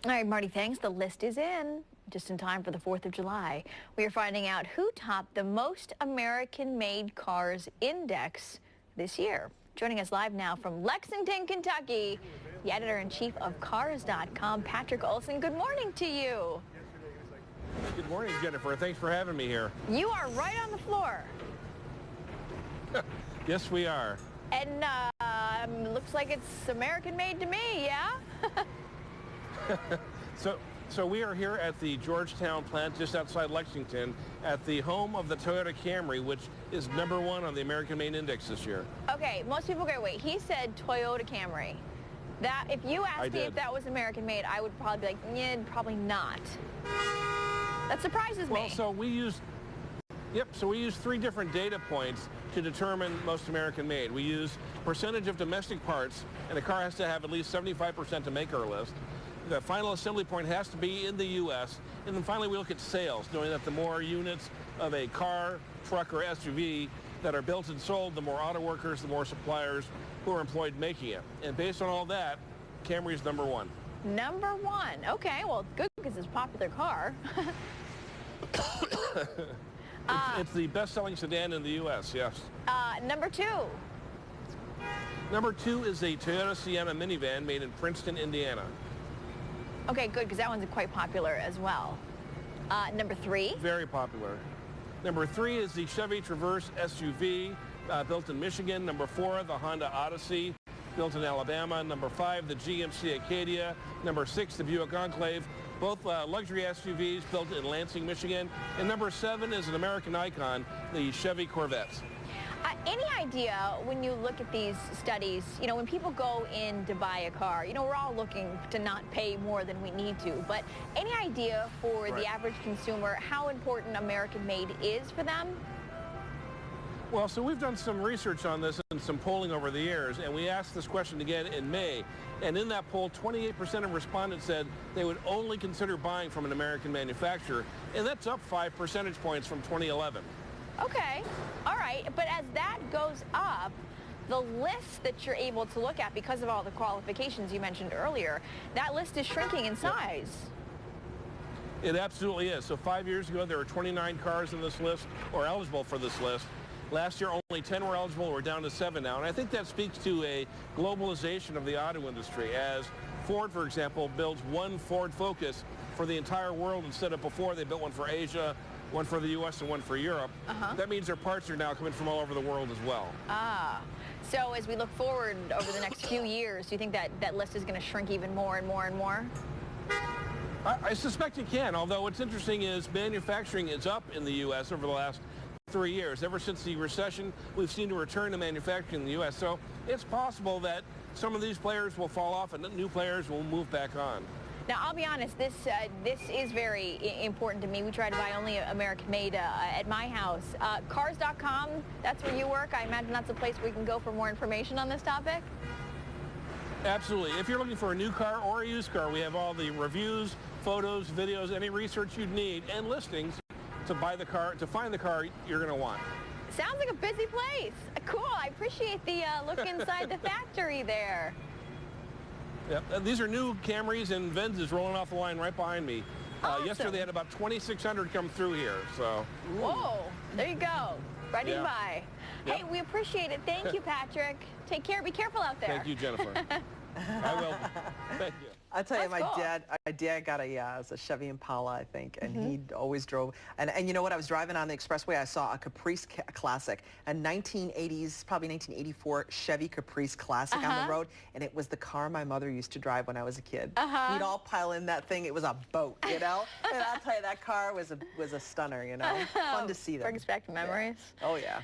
All right, Marty, thanks. The list is in just in time for the 4th of July. We are finding out who topped the most American-made cars index this year. Joining us live now from Lexington, Kentucky, the editor-in-chief of Cars.com, Patrick Olsen. Good morning to you. Good morning, Jennifer. Thanks for having me here. You are right on the floor. Yes, we are. And looks like it's American-made to me, yeah? So we are here at the Georgetown plant just outside Lexington at the home of the Toyota Camry, which is #1 on the American Made Index this year. Okay, most people go, wait, he said Toyota Camry. That, if you asked me if that was American made, I would probably be like, yeah, probably not. That surprises me. Well, so we used 3 different data points to determine most American made. We use percentage of domestic parts, and a car has to have at least 75% to make our list. The final assembly point has to be in the U.S. And then finally we look at sales, knowing that the more units of a car, truck, or SUV that are built and sold, the more auto workers, the more suppliers who are employed making it. And based on all that, Camry is #1. #1. Okay, well, good because it's a popular car. It's the best-selling sedan in the U.S., yes. #2. #2 is a Toyota Sienna minivan made in Princeton, Indiana. Okay, good, because that one's quite popular as well. #3? Very popular. #3 is the Chevy Traverse SUV, built in Michigan. #4, the Honda Odyssey, built in Alabama. #5, the GMC Acadia. #6, the Buick Enclave, both luxury SUVs built in Lansing, Michigan. And #7 is an American icon, the Chevy Corvette. Any idea, when you look at these studies, you know, when people go in to buy a car, you know, we're all looking to not pay more than we need to, but any idea for the average consumer how important American-made is for them? Well, so we've done some research on this and some polling over the years, and we asked this question again in May. And in that poll, 28% of respondents said they would only consider buying from an American manufacturer, and that's up 5 percentage points from 2011. Okay, all right, but as that goes up, the list that you're able to look at, because of all the qualifications you mentioned earlier, that list is shrinking in size. It absolutely is. So 5 years ago, there were 29 cars in this list, or eligible for this list. Last year, only 10 were eligible. We're down to 7 now. And I think that speaks to a globalization of the auto industry, as Ford, for example, builds one Ford Focus for the entire world instead of before they built one for Asia, one for the U.S., and one for Europe. That means their parts are now coming from all over the world as well. So as we look forward over the next few years, do you think that that list is going to shrink even more and more and more? I suspect it can, although what's interesting is manufacturing is up in the U.S. over the last 3 years. Ever since the recession, we've seen a return to manufacturing in the U.S., so it's possible that some of these players will fall off and new players will move back on. Now, I'll be honest, this is very important to me. We try to buy only American-made at my house. Cars.com, that's where you work. I imagine that's a place where you can go for more information on this topic? Absolutely. If you're looking for a new car or a used car, we have all the reviews, photos, videos, any research you'd need, and listings to buy the car, to find the car you're going to want. Sounds like a busy place. Cool. I appreciate the look inside the factory there. Yep. These are new Camrys and Venzes rolling off the line right behind me. Awesome. Yesterday they had about 2,600 come through here. So. Whoa, there you go. Ready to buy. Yep. Hey, we appreciate it. Thank you, Patrick. Take care. Be careful out there. Thank you, Jennifer. I will. Thank you. I'll tell you, That's cool. my dad got it was a Chevy Impala, I think, and he always drove. And you know what? I was driving on the expressway. I saw a Caprice Classic, a 1980s, probably 1984 Chevy Caprice Classic on the road, and it was the car my mother used to drive when I was a kid. We'd all pile in that thing. It was a boat, you know. And I'll tell you, that car was a stunner, you know. Fun to see them. Brings back memories. Yeah. Oh yeah.